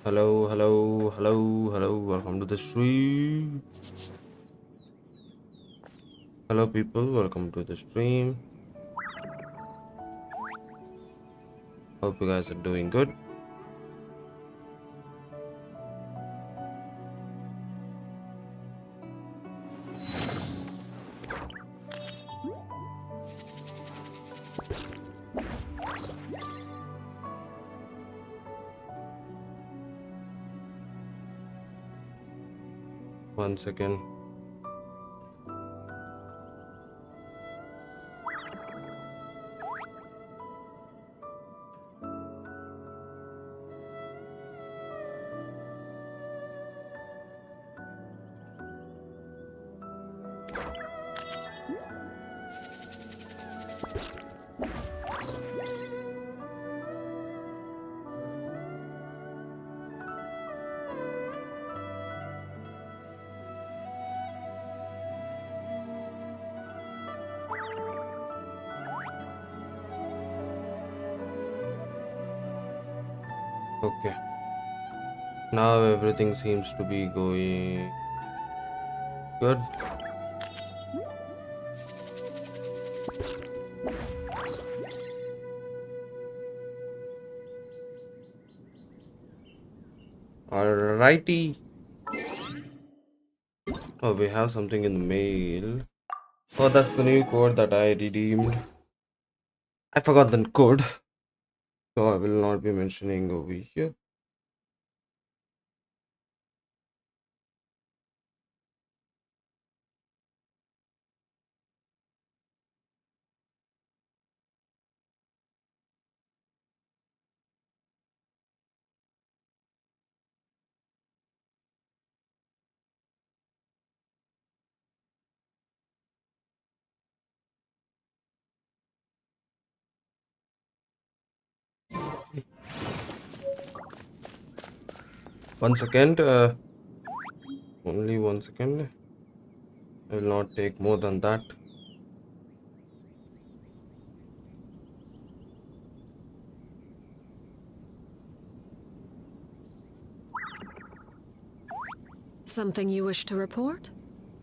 Hello, hello, hello, hello. Welcome to the stream. Hello, people. Welcome to the stream. Hope you guys are doing good. One second. Okay. Now everything seems to be going good. Alrighty. Oh, we have something in the mail. Oh, that's the new code that I redeemed. I forgot the code, so I will not be mentioning over here. One second. Only 1 second. I will not take more than that. Something you wish to report?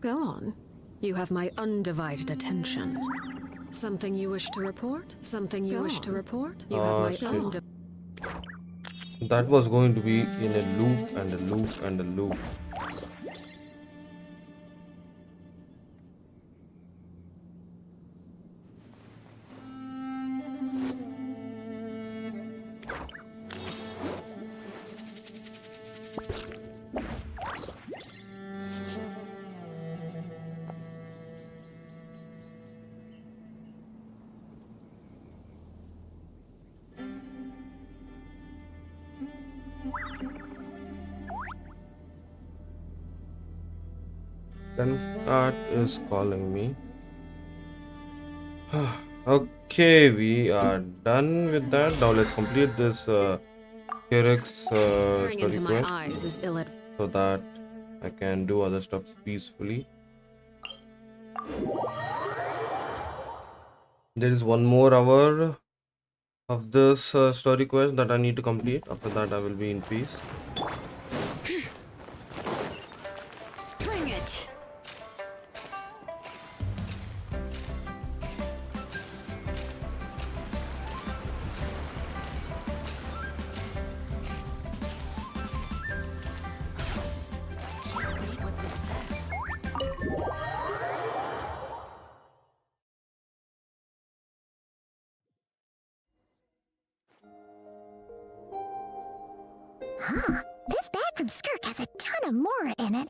Go on. You have my undivided attention. Something you wish to report? Something you wish to report? You have my undivided... That was going to be in a loop and a loop and a loop. Scott is calling me. Okay, we are done with that. Now let's complete this Skirk's story quest so that I can do other stuff peacefully. There is one more hour of this story quest that I need to complete. After that, I will be in peace. Bring it! Huh, this bag from Skirk has a ton of Mora in it.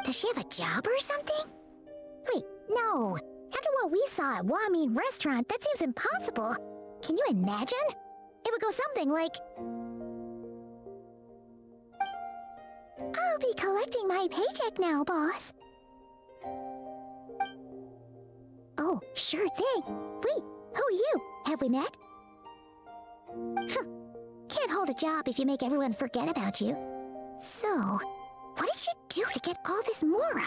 Does she have a job or something? Wait, no. After what we saw at Wamin Restaurant, that seems impossible. Can you imagine? It would go something like... I'll be collecting my paycheck now, boss. Oh, sure thing. Wait, who are you? Have we met? Can't hold a job if you make everyone forget about you. So, what did you do to get all this Mora?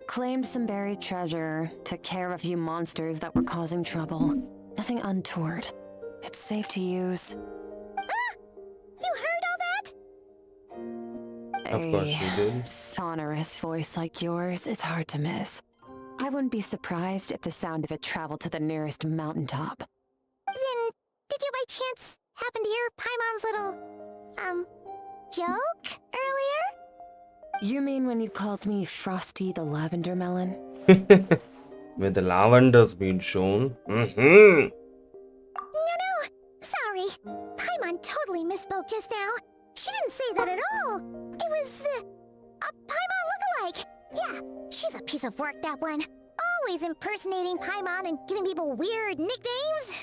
Claimed some buried treasure, took care of a few monsters that were causing trouble. Nothing untoward. It's safe to use. You heard all that? Of course she did. Sonorous voice like yours is hard to miss. I wouldn't be surprised if the sound of it traveled to the nearest mountaintop. Then, did you by chance happen to hear Paimon's little, joke earlier? You mean when you called me Frosty the Lavender Melon? With the lavender's been shown. Mm-hmm. No, sorry. Paimon totally misspoke just now. She didn't say that at all. It was, a Paimon lookalike. Yeah, she's a piece of work, that one. Always impersonating Paimon and giving people weird nicknames.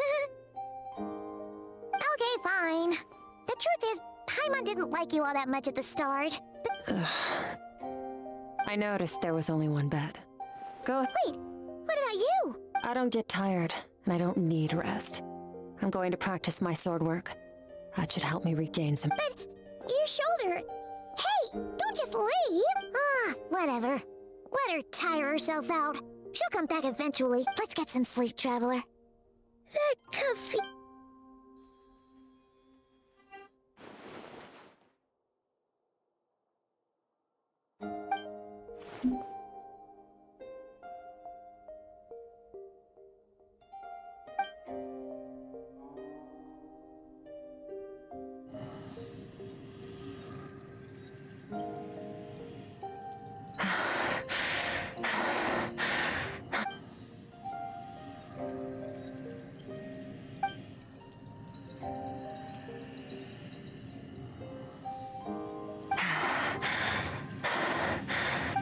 Okay, fine. The truth is, Paimon didn't like you all that much at the start. I noticed there was only one bed. Go. Wait, what about you? I don't get tired, and I don't need rest. I'm going to practice my sword work. That should help me regain some. But your shoulder... Hey, don't just leave! Whatever. Let her tire herself out. She'll come back eventually. Let's get some sleep, Traveler. That comfy...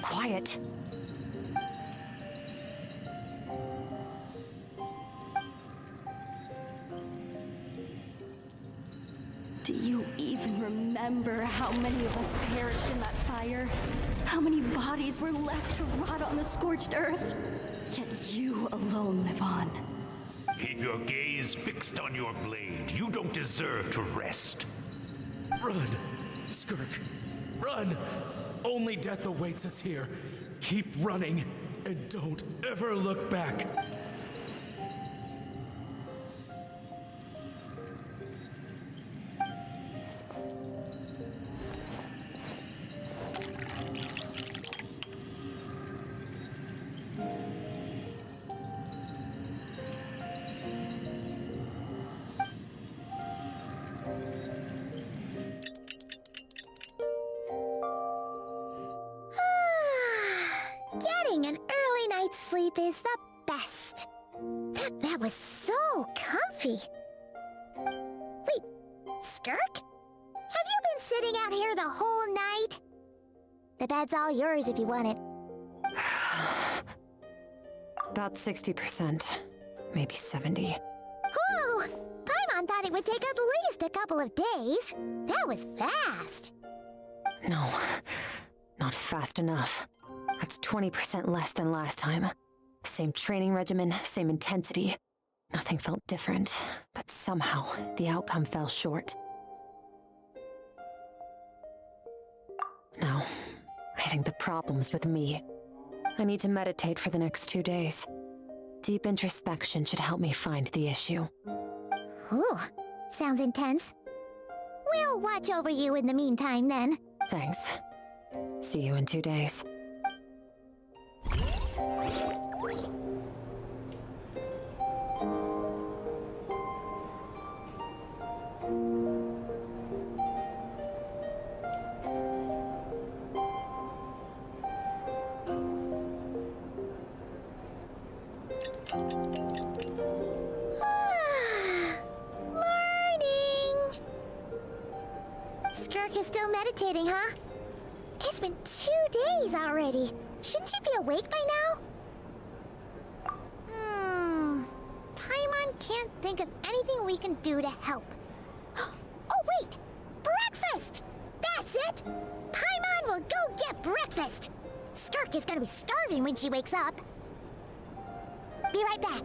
Quiet. Do you even remember how many of us perished in that fire? How many bodies were left to rot on the scorched earth? Yet you alone live on. Keep your gaze fixed on your blade. You don't deserve to rest. Run, Skirk. Run! Only death awaits us here. Keep running, and don't ever look back. Getting an early night's sleep is the best. That bed was so comfy. Wait, Skirk? Have you been sitting out here the whole night? The bed's all yours if you want it. About 60%, maybe 70. Whoa! Paimon thought it would take at least a couple of days. That was fast. No, not fast enough. That's 20% less than last time. Same training regimen, same intensity. Nothing felt different, but somehow the outcome fell short. No, I think the problem's with me. I need to meditate for the next 2 days. Deep introspection should help me find the issue. Ooh, sounds intense. We'll watch over you in the meantime, then. Thanks. See you in 2 days. Morning! Skirk is still meditating, huh? It's been 2 days already. Shouldn't she be awake by now? Paimon can't think of anything we can do to help. Oh, wait! Breakfast! That's it! Paimon will go get breakfast! Skirk is gonna be starving when she wakes up. Be right back.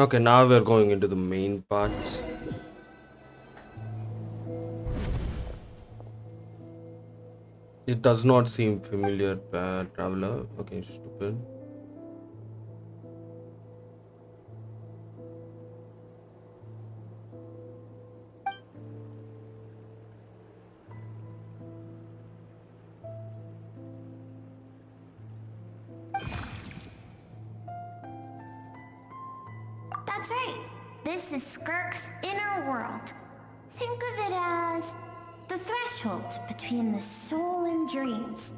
Okay, now we're going into the main parts. It does not seem familiar, traveler. Okay, stupid. That's right. This is Skirk's inner world. Think of it as the threshold between the soul and dreams.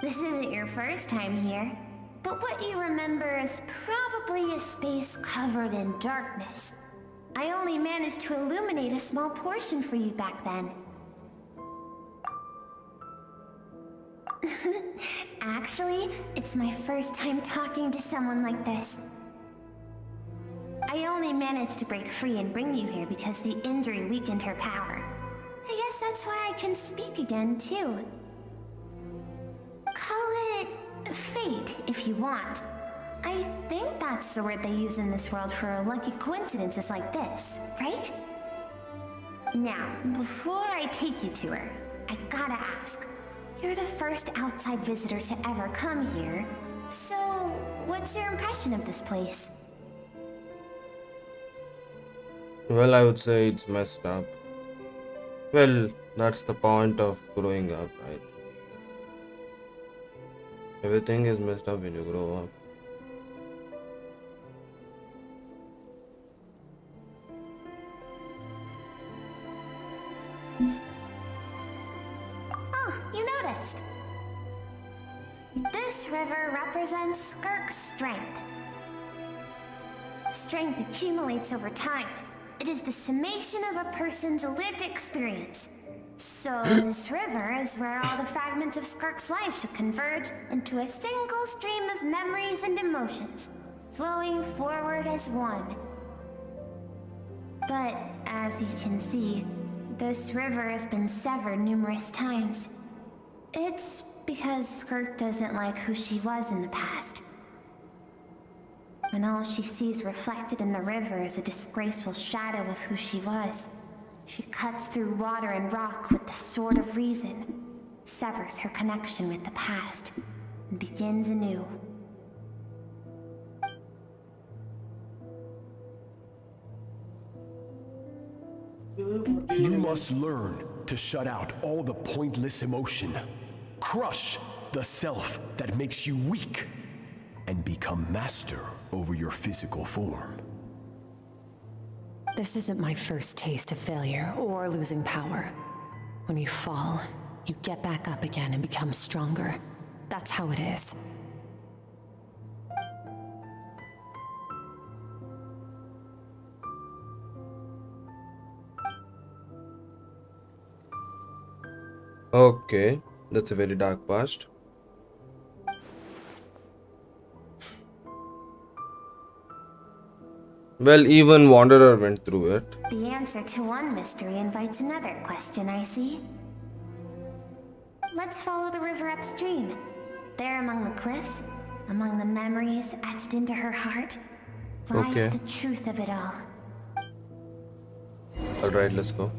This isn't your first time here, but what you remember is probably a space covered in darkness. I only managed to illuminate a small portion for you back then. Actually, it's my first time talking to someone like this. I only managed to break free and bring you here because the injury weakened her power. I guess that's why I can speak again, too. Call it fate, if you want. I think that's the word they use in this world for lucky coincidences like this, right? Now, before I take you to her, I gotta ask. You're the first outside visitor to ever come here, so what's your impression of this place? Well, I would say it's messed up. Well, that's the point of growing up, right? Everything is messed up when you grow up. Oh, you noticed. This river represents Skirk's strength. Strength accumulates over time. It is the summation of a person's lived experience. So this river is where all the fragments of Skirk's life should converge into a single stream of memories and emotions, flowing forward as one. But as you can see, this river has been severed numerous times. It's because Skirk doesn't like who she was in the past. And all she sees reflected in the river is a disgraceful shadow of who she was. She cuts through water and rock with the sword of reason, severs her connection with the past, and begins anew. You must learn to shut out all the pointless emotion. Crush the self that makes you weak, and become master over your physical form. This isn't my first taste of failure or losing power. When you fall, you get back up again and become stronger. That's how it is. Okay, that's a very dark past. Well, even Wanderer went through it. The answer to one mystery invites another question, I see. Let's follow the river upstream. There among the cliffs, among the memories etched into her heart, lies Okay. the truth of it all. Alright, let's go.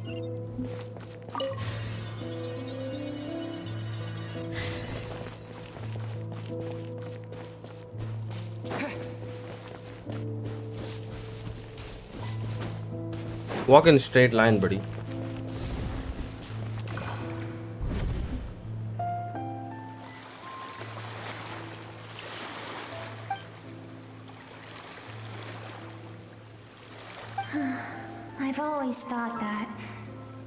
Walk in straight line, buddy. I've always thought that,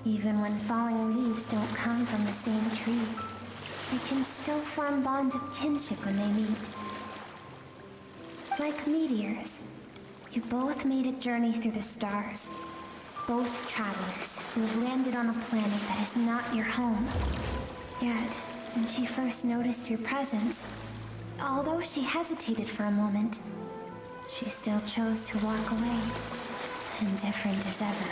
even when falling leaves don't come from the same tree, they can still form bonds of kinship when they meet. Like meteors, you both made a journey through the stars. Both travelers who have landed on a planet that is not your home. Yet, when she first noticed your presence, although she hesitated for a moment, she still chose to walk away, indifferent as ever.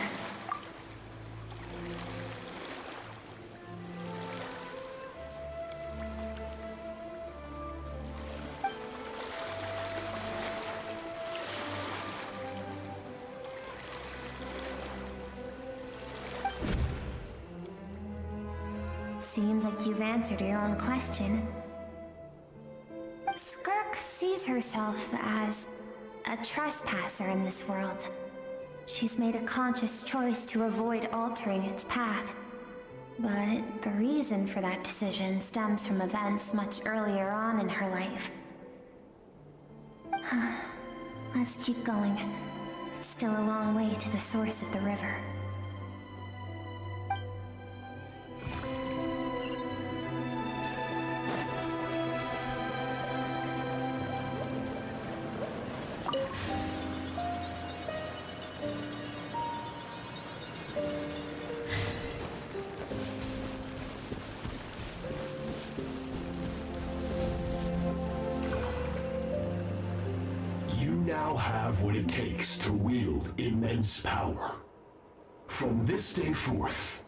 Seems like you've answered your own question. Skirk sees herself as a trespasser in this world. She's made a conscious choice to avoid altering its path. But the reason for that decision stems from events much earlier on in her life. Let's keep going. It's still a long way to the source of the river. Now have what it takes to wield immense power. From this day forth,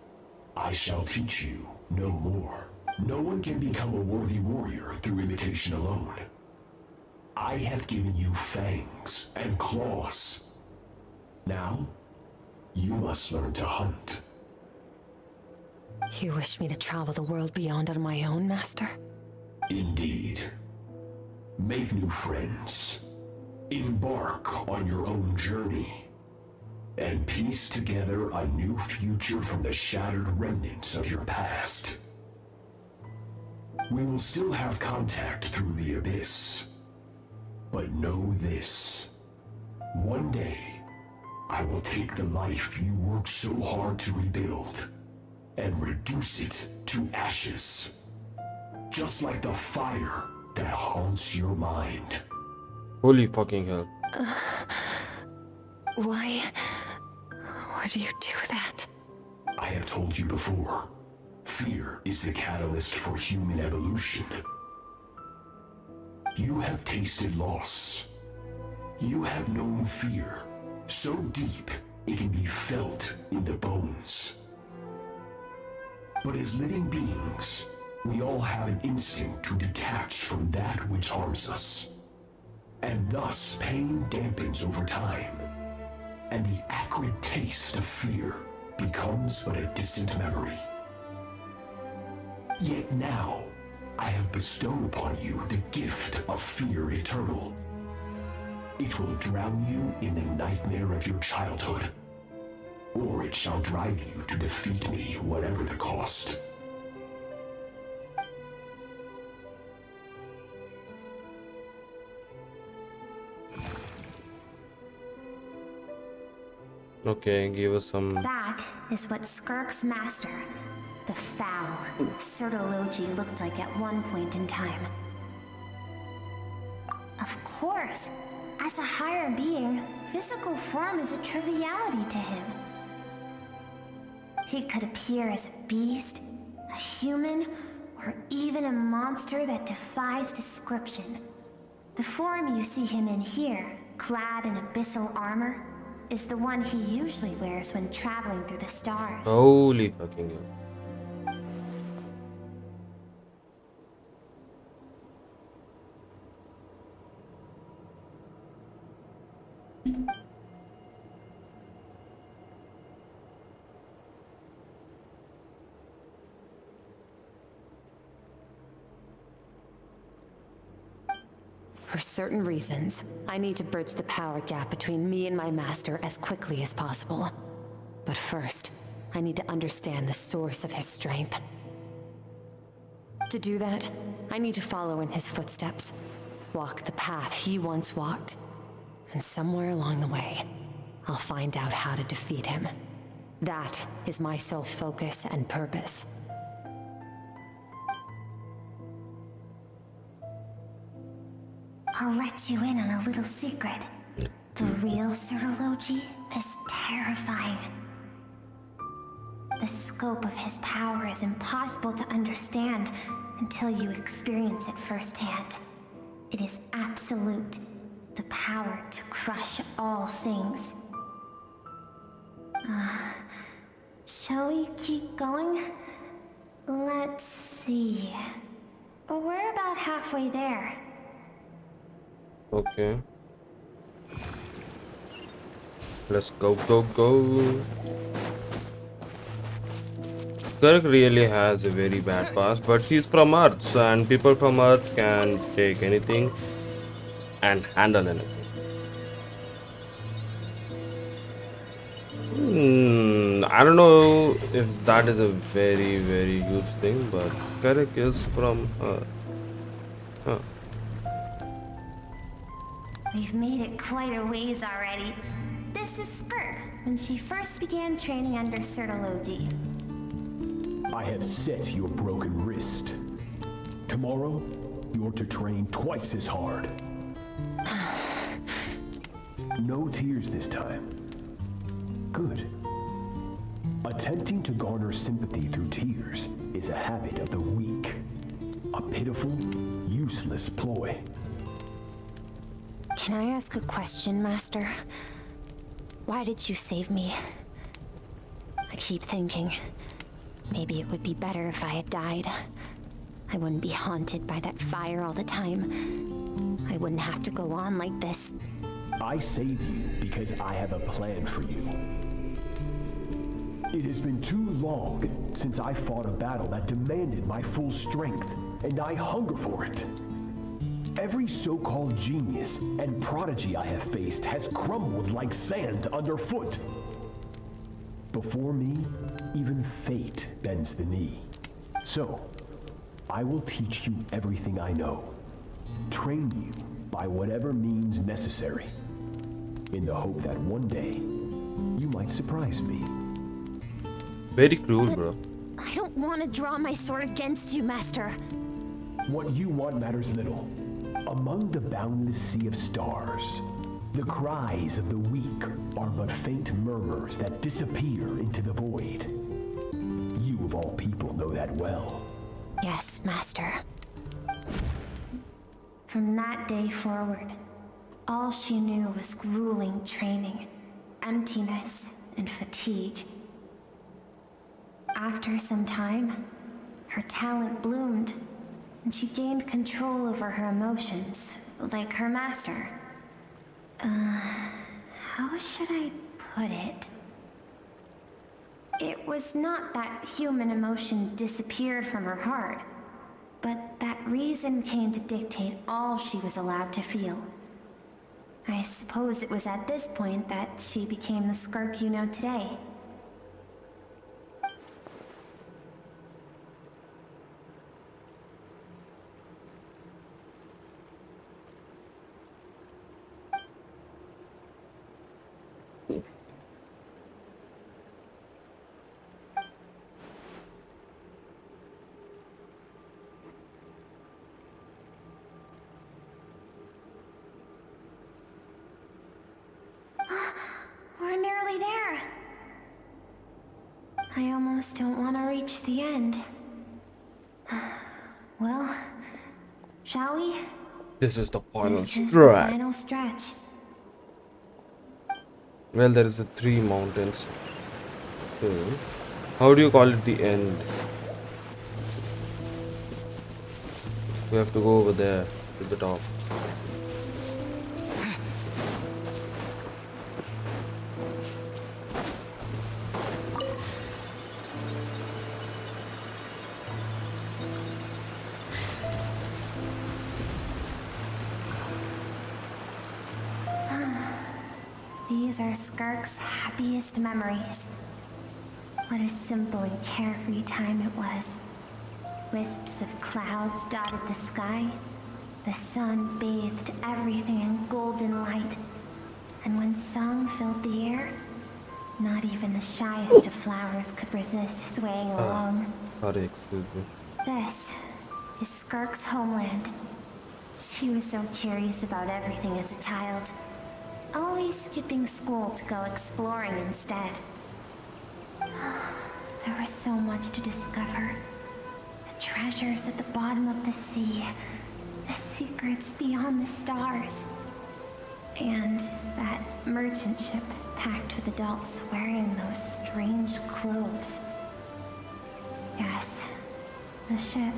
I shall teach you no more. No one can become a worthy warrior through imitation alone. I have given you fangs and claws. Now, you must learn to hunt. You wish me to travel the world beyond on my own, Master? Indeed. Make new friends. Embark on your own journey, and piece together a new future from the shattered remnants of your past. We will still have contact through the abyss, but know this. One day, I will take the life you worked so hard to rebuild, and reduce it to ashes, just like the fire that haunts your mind. Holy fucking hell. Why would you do that? I have told you before, fear is the catalyst for human evolution. You have tasted loss. You have known fear, so deep it can be felt in the bones. But as living beings, we all have an instinct to detach from that which harms us. And thus, pain dampens over time, and the acrid taste of fear becomes but a distant memory. Yet now, I have bestowed upon you the gift of fear eternal. It will drown you in the nightmare of your childhood, or it shall drive you to defeat me, whatever the cost. Okay, give us some. That is what Skirk's master, the foul Sertologi, looked like at one point in time. Of course, as a higher being, physical form is a triviality to him. He could appear as a beast, a human, or even a monster that defies description. The form you see him in here, clad in abyssal armor, is the one he usually wears when traveling through the stars. Holy fucking hell. For certain reasons, I need to bridge the power gap between me and my master as quickly as possible. But first, I need to understand the source of his strength. To do that, I need to follow in his footsteps, walk the path he once walked, and somewhere along the way, I'll find out how to defeat him. That is my sole focus and purpose. I'll let you in on a little secret. The real Sertologi is terrifying. The scope of his power is impossible to understand until you experience it firsthand. It is absolute, the power to crush all things. Shall we keep going? Let's see. We're about halfway there. Okay. Let's go, go, go. Skirk really has a very bad past, but he's from Earth, and people from Earth can take anything and handle anything. I don't know if that is a very, very huge thing, but Skirk is from Earth. Huh. We've made it quite a ways already. This is Skirk, when she first began training under Sertology. I have set your broken wrist. Tomorrow, you're to train twice as hard. No tears this time. Good. Attempting to garner sympathy through tears is a habit of the weak. A pitiful, useless ploy. Can I ask a question, Master? Why did you save me? I keep thinking, maybe it would be better if I had died. I wouldn't be haunted by that fire all the time. I wouldn't have to go on like this. I saved you because I have a plan for you. It has been too long since I fought a battle that demanded my full strength, and I hunger for it. Every so-called genius and prodigy I have faced has crumbled like sand underfoot. Before me, even fate bends the knee. So, I will teach you everything I know. Train you by whatever means necessary, in the hope that one day, you might surprise me. Very cruel, bro. I don't want to draw my sword against you, Master. What you want matters little. Among the boundless sea of stars, the cries of the weak are but faint murmurs that disappear into the void. You of all people know that well. Yes, Master. From that day forward, all she knew was grueling training, emptiness, and fatigue. After some time, her talent bloomed, and she gained control over her emotions, like her master. How should I put it? It was not that human emotion disappeared from her heart, but that reason came to dictate all she was allowed to feel. I suppose it was at this point that she became the Skirk you know today. We're nearly there. I almost don't want to reach the end. Well, shall we? This is the final This is the stretch. final stretch. Well, there is a 3 mountains. So, how do you call it the end? We have to go over there to the top. These are Skirk's happiest memories. What a simple and carefree time it was. Wisps of clouds dotted the sky. The sun bathed everything in golden light. And when song filled the air, not even the shyest of flowers could resist swaying along. Sorry, excuse me. This is Skirk's homeland. She was so curious about everything as a child. Always skipping school to go exploring instead. There was so much to discover. The treasures at the bottom of the sea. The secrets beyond the stars. And that merchant ship packed with adults wearing those strange clothes. Yes, the ship.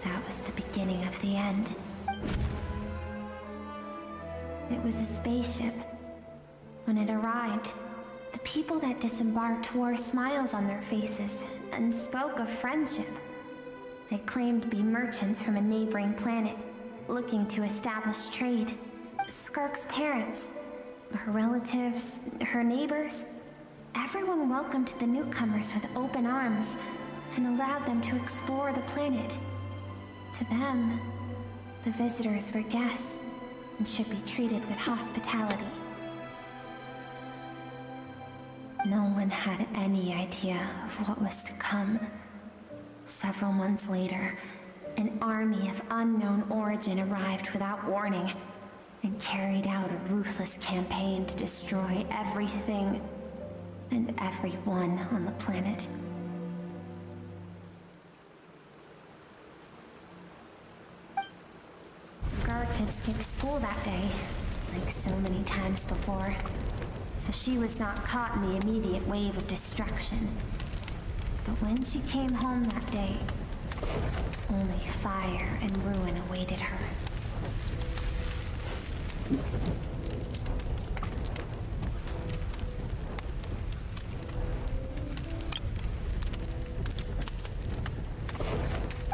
That was the beginning of the end. It was a spaceship. When it arrived, The people that disembarked wore smiles on their faces and spoke of friendship. They claimed to be merchants from a neighboring planet, looking to establish trade. Skirk's parents, her relatives, her neighbors, everyone welcomed the newcomers with open arms and allowed them to explore the planet. To them, the visitors were guests and should be treated with hospitality. No one had any idea of what was to come. Several months later, an army of unknown origin arrived without warning and carried out a ruthless campaign to destroy everything and everyone on the planet. Skirk had skipped school that day, like so many times before, so she was not caught in the immediate wave of destruction. But when she came home that day, only fire and ruin awaited her.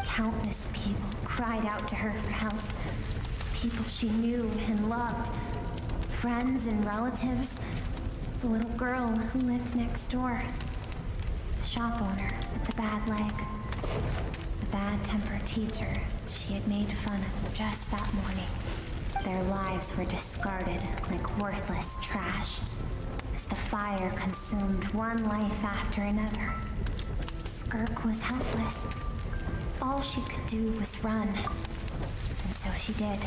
Countless people cried out to her for help. People she knew and loved. Friends and relatives. The little girl who lived next door. The shop owner with the bad leg. The bad-tempered teacher she had made fun of just that morning. Their lives were discarded like worthless trash as the fire consumed one life after another. Skirk was helpless. All she could do was run. And so she did.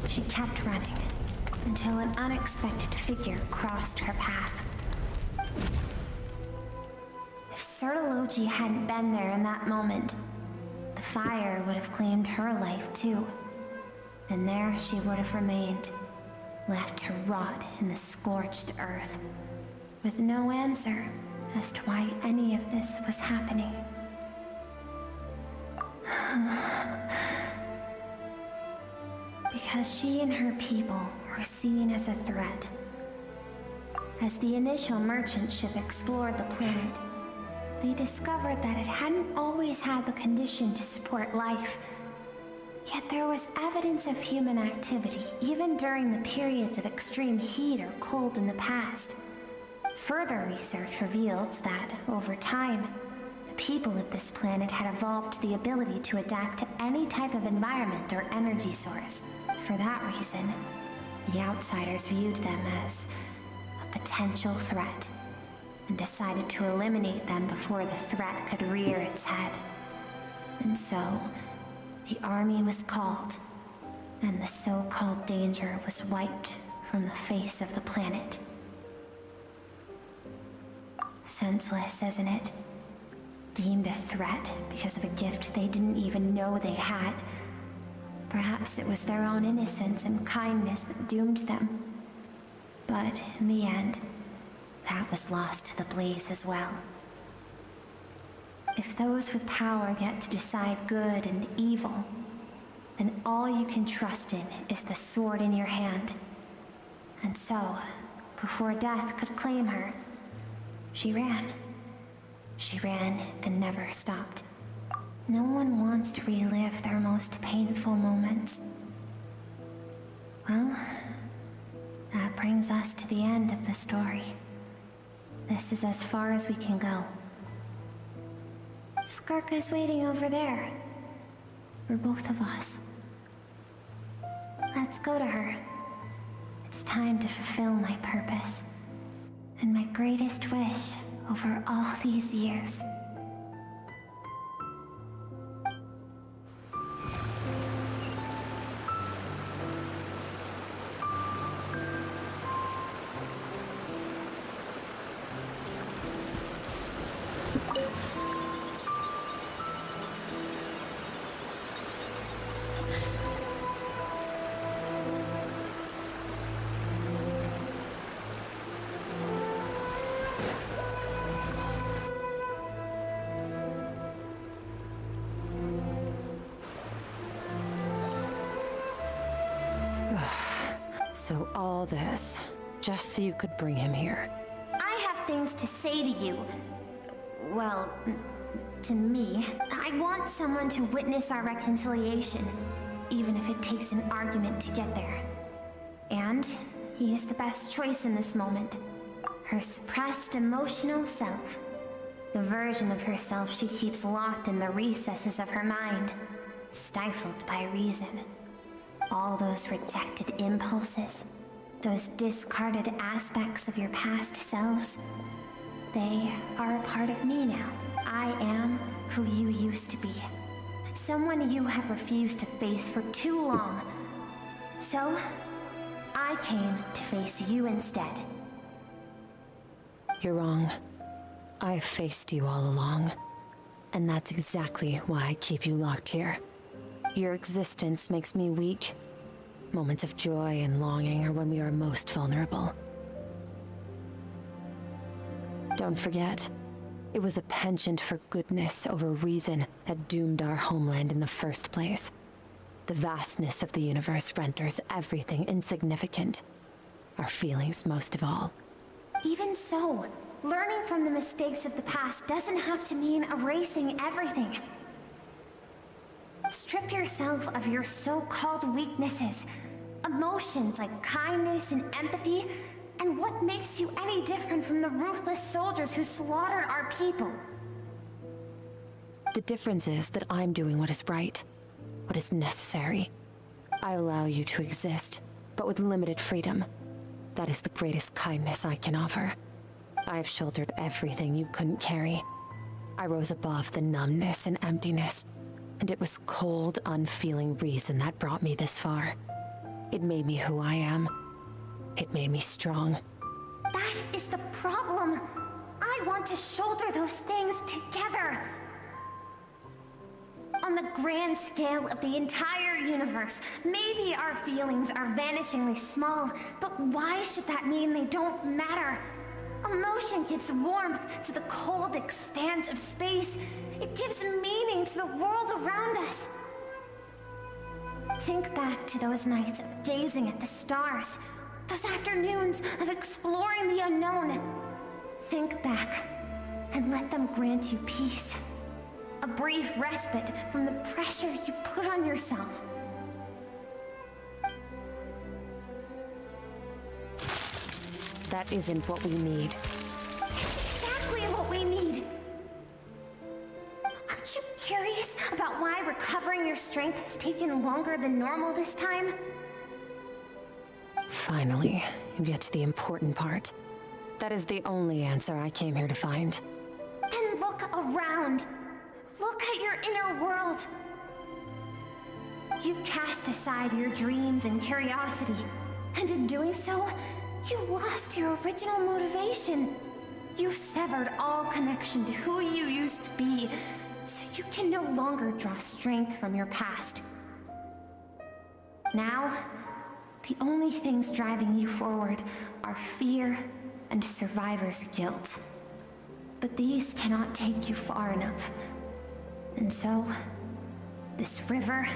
She kept running until an unexpected figure crossed her path. If Sertology hadn't been there in that moment, the fire would have claimed her life too. And there she would have remained, left to rot in the scorched earth, with no answer as to why any of this was happening. Because she and her people were seen as a threat. As the initial merchant ship explored the planet, they discovered that it hadn't always had the condition to support life. Yet there was evidence of human activity, even during the periods of extreme heat or cold in the past. Further research revealed that, over time, the people of this planet had evolved the ability to adapt to any type of environment or energy source. For that reason, the outsiders viewed them as a potential threat and decided to eliminate them before the threat could rear its head. And so, the army was called, and the so-called danger was wiped from the face of the planet. Senseless, isn't it? Deemed a threat because of a gift they didn't even know they had. Perhaps it was their own innocence and kindness that doomed them. But in the end, that was lost to the blaze as well. If those with power get to decide good and evil, then all you can trust in is the sword in your hand. And so, before death could claim her, she ran. She ran and never stopped. No one wants to relive their most painful moments. Well, that brings us to the end of the story. This is as far as we can go. Skirk is waiting over there. For both of us. Let's go to her. It's time to fulfill my purpose. And my greatest wish over all these years. So all this, just so you could bring him here. I have things to say to you. Well, to me. I want someone to witness our reconciliation, even if it takes an argument to get there. And he is the best choice in this moment. Her suppressed emotional self. The version of herself she keeps locked in the recesses of her mind, stifled by reason. All those rejected impulses, those discarded aspects of your past selves, they are a part of me now. I am who you used to be. Someone you have refused to face for too long. So, I came to face you instead. You're wrong. I've faced you all along. And that's exactly why I keep you locked here. Your existence makes me weak. Moments of joy and longing are when we are most vulnerable. Don't forget, it was a penchant for goodness over reason that doomed our homeland in the first place. The vastness of the universe renders everything insignificant. Our feelings most of all. Even so, learning from the mistakes of the past doesn't have to mean erasing everything. Strip yourself of your so-called weaknesses, emotions like kindness and empathy, and what makes you any different from the ruthless soldiers who slaughtered our people? The difference is that I'm doing what is right, what is necessary. I allow you to exist, but with limited freedom. That is the greatest kindness I can offer. I have shouldered everything you couldn't carry. I rose above the numbness and emptiness, and it was cold, unfeeling reason that brought me this far. It made me who I am. It made me strong. That is the problem. I want to shoulder those things together. On the grand scale of the entire universe, maybe our feelings are vanishingly small, but why should that mean they don't matter? Emotion gives warmth to the cold expanse of space. It gives meaning to the world around us. Think back to those nights of gazing at the stars, those afternoons of exploring the unknown. Think back, and let them grant you peace. A brief respite from the pressure you put on yourself. That isn't what we need. It's exactly what we need. Aren't you curious about why recovering your strength has taken longer than normal this time? Finally, you get to the important part. That is the only answer I came here to find. Then look around. Look at your inner world. You cast aside your dreams and curiosity, and in doing so, you lost your original motivation. You severed all connection to who you used to be, so you can no longer draw strength from your past. Now, the only things driving you forward are fear and survivor's guilt. But these cannot take you far enough. And so, this river,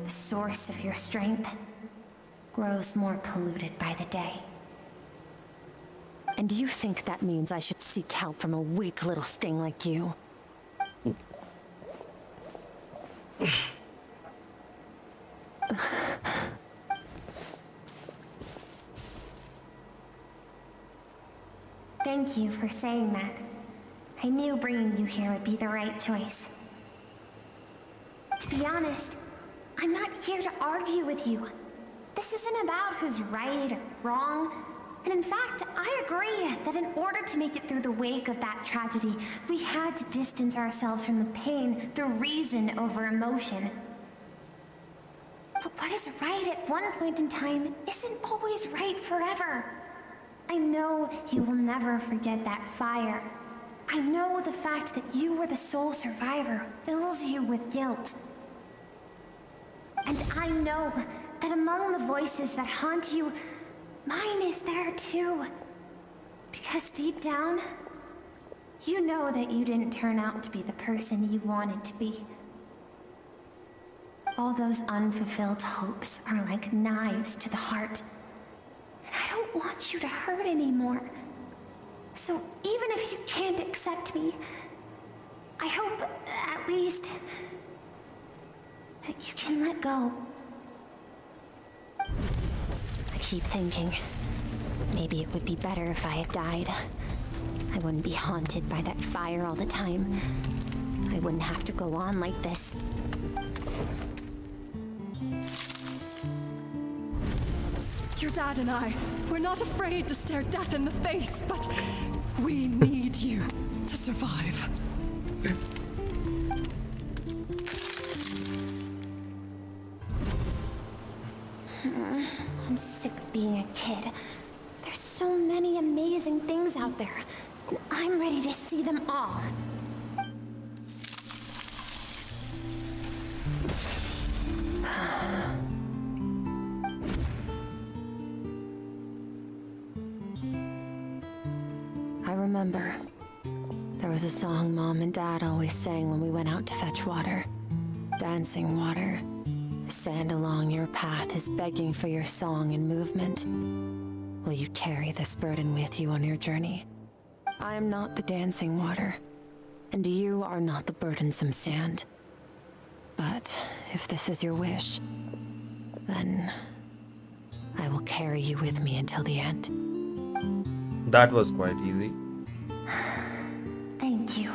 the source of your strength, grows more polluted by the day. And do you think that means I should seek help from a weak little thing like you? Thank you for saying that. I knew bringing you here would be the right choice. To be honest, I'm not here to argue with you. This isn't about who's right or wrong. And in fact, I agree that in order to make it through the wake of that tragedy, we had to distance ourselves from the pain through reason over emotion. But what is right at one point in time isn't always right forever. I know you will never forget that fire. I know the fact that you were the sole survivor fills you with guilt. And I know that among the voices that haunt you, mine is there too. Because deep down, you know that you didn't turn out to be the person you wanted to be. All those unfulfilled hopes are like knives to the heart. And I don't want you to hurt anymore. So even if you can't accept me, I hope, at least, that you can let go. I keep thinking, maybe it would be better if I had died. I wouldn't be haunted by that fire all the time. I wouldn't have to go on like this. Your dad and I, we're not afraid to stare death in the face, but we need you to survive. I'm sick of being a kid. There's so many amazing things out there, and I'm ready to see them all. I remember. There was a song Mom and Dad always sang when we went out to fetch water. Dancing water. The sand along your path is begging for your song and movement. Will you carry this burden with you on your journey? I am not the dancing water, and you are not the burdensome sand. But if this is your wish, then I will carry you with me until the end. That was quite easy. Thank you.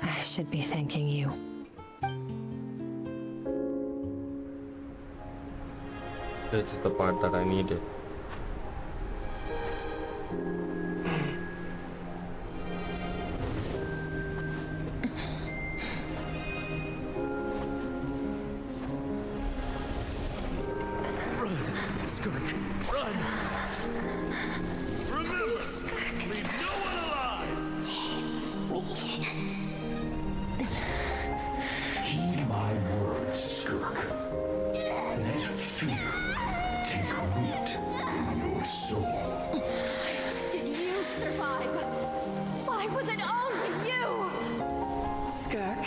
I should be thanking you. This is the part that I needed. Run, Skirk, run! Remember, leave no one alive! Heed my words, Skirk. Let fear take root in your soul. Did you survive? Why was it only you? Skirk,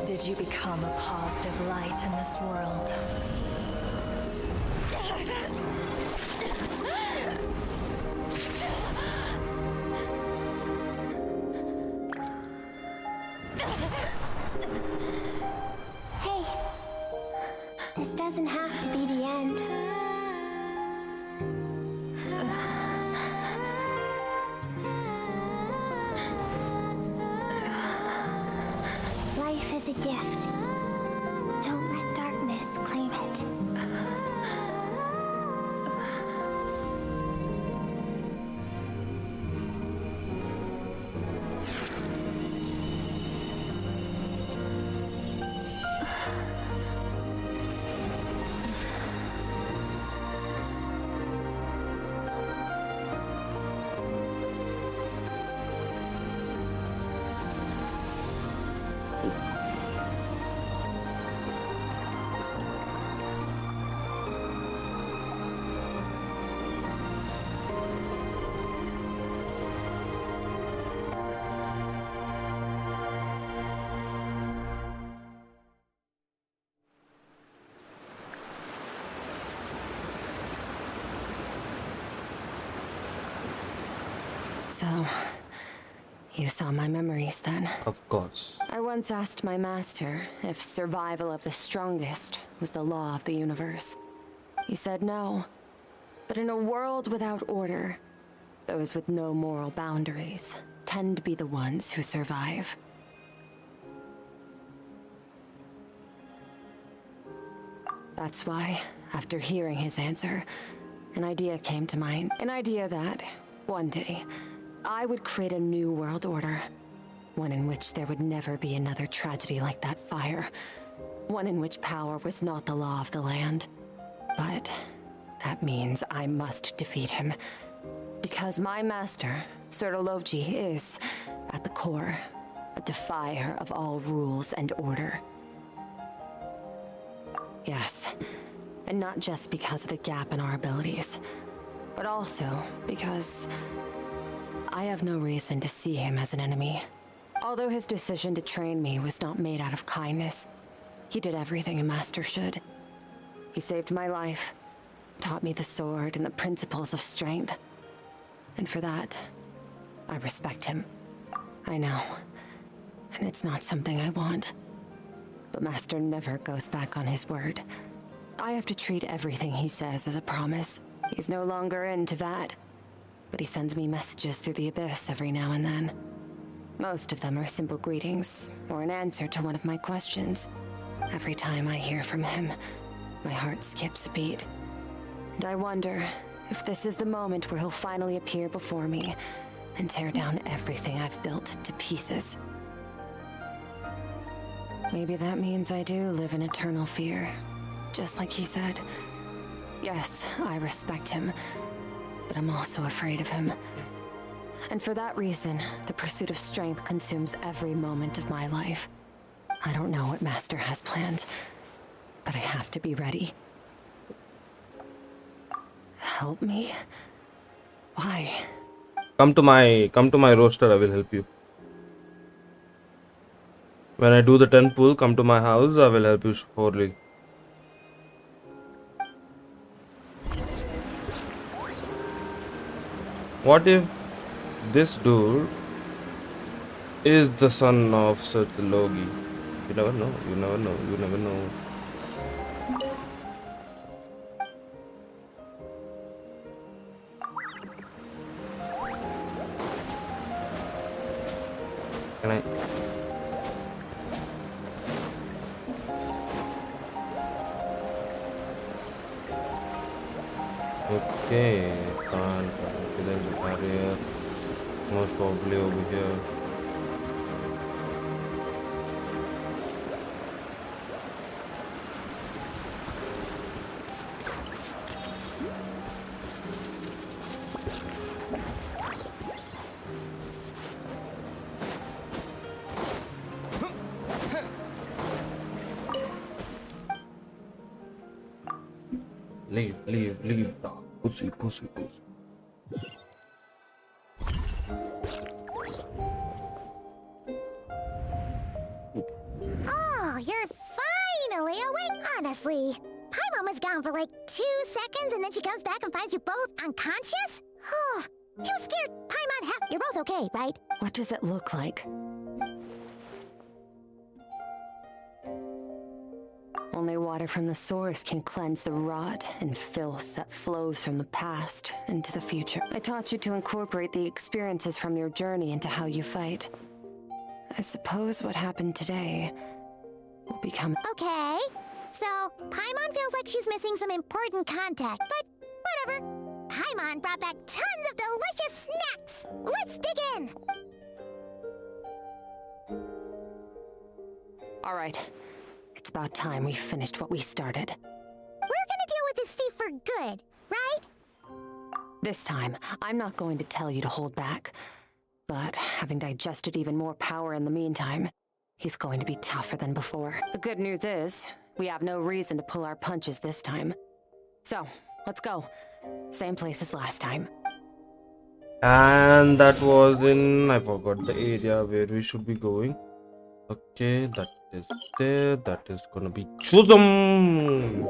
did you become a positive light in this world? Hey, this doesn't have to be the end. Life is a gift. Don't let darkness claim it. So, you saw my memories then. Of course. I once asked my master if survival of the strongest was the law of the universe. He said no. But in a world without order, those with no moral boundaries tend to be the ones who survive. That's why, after hearing his answer, an idea came to mind. An idea that, one day, I would create a new world order. One in which there would never be another tragedy like that fire. One in which power was not the law of the land. But that means I must defeat him. Because my master, Sertologi, is, at the core, a defier of all rules and order. Yes, and not just because of the gap in our abilities, but also because I have no reason to see him as an enemy. Although his decision to train me was not made out of kindness, he did everything a master should. He saved my life, taught me the sword and the principles of strength. And for that, I respect him. I know. And it's not something I want. But Master never goes back on his word. I have to treat everything he says as a promise. He's no longer into that. But he sends me messages through the abyss every now and then. Most of them are simple greetings, or an answer to one of my questions. Every time I hear from him, my heart skips a beat. And I wonder if this is the moment where he'll finally appear before me and tear down everything I've built to pieces. Maybe that means I do live in eternal fear, just like he said. Yes, I respect him, but I'm also afraid of him. And for that reason, the pursuit of strength consumes every moment of my life. I don't know what Master has planned, but I have to be ready. Help me? Why? Come to my roster, I will help you. When I do the 10 pull, come to my house, I will help you surely. What if this dude is the son of Logi? You never know, you never know, you never know. Can I? Okay, can't. There's a barrier. Most probably over here. Leave. Pussy. Oh, you're finally awake. Honestly, Paimon was gone for like 2 seconds and then she comes back and finds you both unconscious? Oh, you scared Paimon half. You're both okay, right? What does it look like? Only water from the source can cleanse the rot and filth that flows from the past into the future. I taught you to incorporate the experiences from your journey into how you fight. I suppose what happened today will become... Okay, so Paimon feels like she's missing some important contact, but whatever. Paimon brought back tons of delicious snacks. Let's dig in. All right. It's about time we finished what we started. We're gonna deal with this thief for good, right? This time, I'm not going to tell you to hold back. But having digested even more power in the meantime, he's going to be tougher than before. The good news is, we have no reason to pull our punches this time. So, let's go. Same place as last time. And that was in... I forgot the area where we should be going. Okay, that is there. That is gonna be chosen.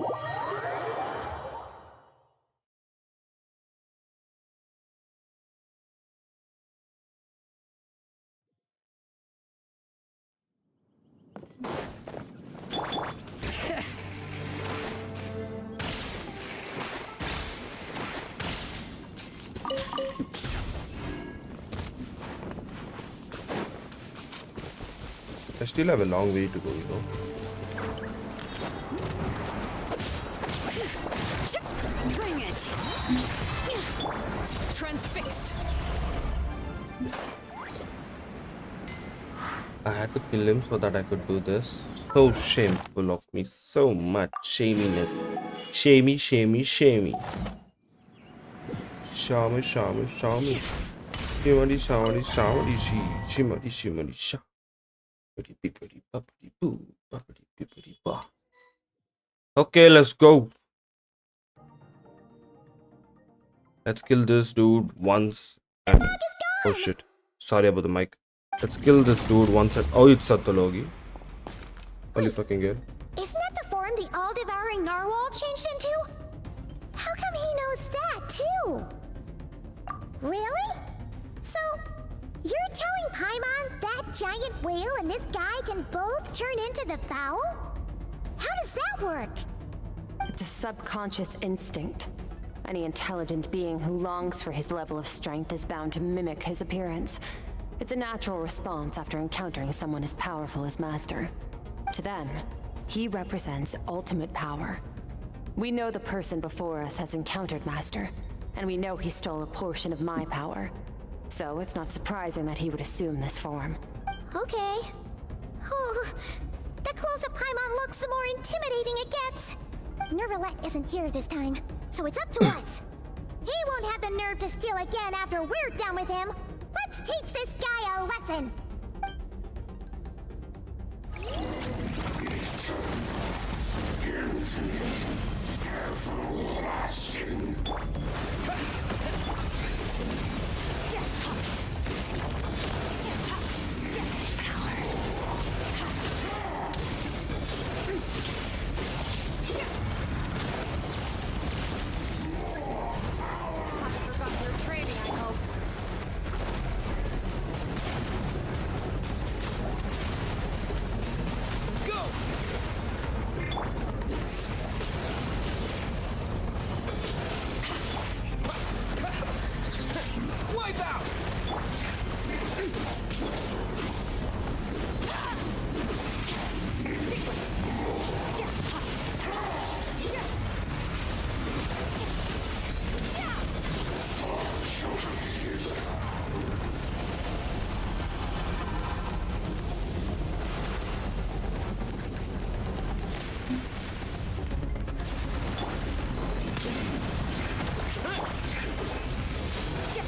I still have a long way to go, you know. Bring it! Transfixed! I had to kill him so that I could do this. So shameful of me. So much shaminess. Shamey. Shimmy. Shimmy, sha. Okay, let's go. Let's kill this dude once and... Oh shit. Sorry about the mic. Let's kill this dude once and... Oh, it's Satologi. Holy fucking good. Isn't that the form the all-devouring narwhal changed into? How come he knows that, too? Really? So, you're telling Paimon that giant whale and this guy can both turn into the fowl? How does that work? It's a subconscious instinct. Any intelligent being who longs for his level of strength is bound to mimic his appearance. It's a natural response after encountering someone as powerful as Master. To them, he represents ultimate power. We know the person before us has encountered Master, and we know he stole a portion of my power. So it's not surprising that he would assume this form. Okay. Oh, the closer Paimon looks, the more intimidating it gets. Nervalette isn't here this time, so it's up to us. He won't have the nerve to steal again after we're done with him. Let's teach this guy a lesson. Everlasting.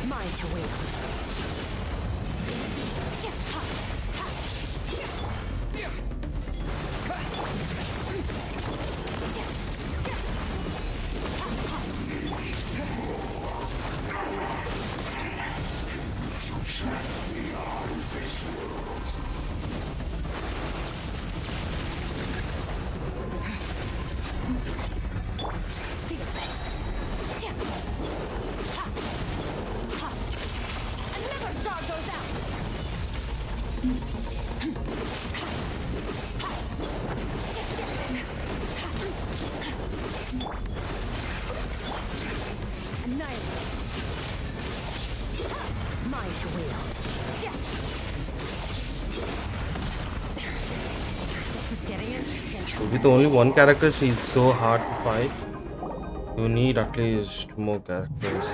Mine to wield. With only one character, she's so hard to fight. You need at least more characters.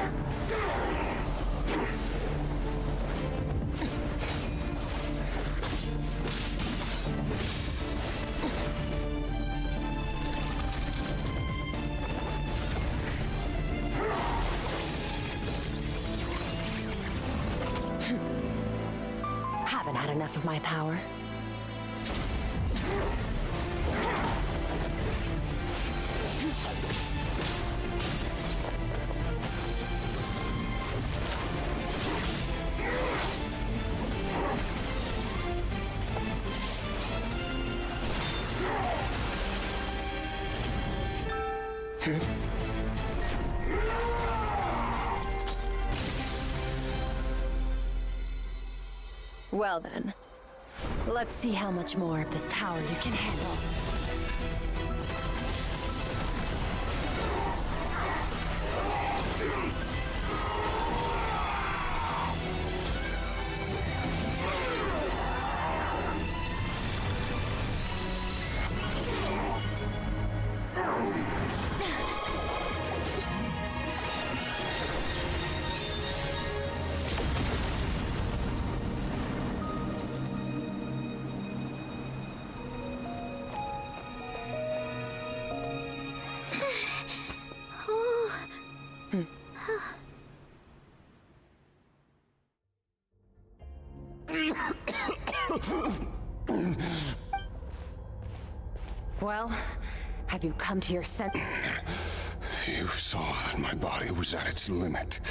Haven't had enough of my power. Well then, let's see how much more of this power you can handle. Well, have you come to your senses? You saw that my body was at its limit.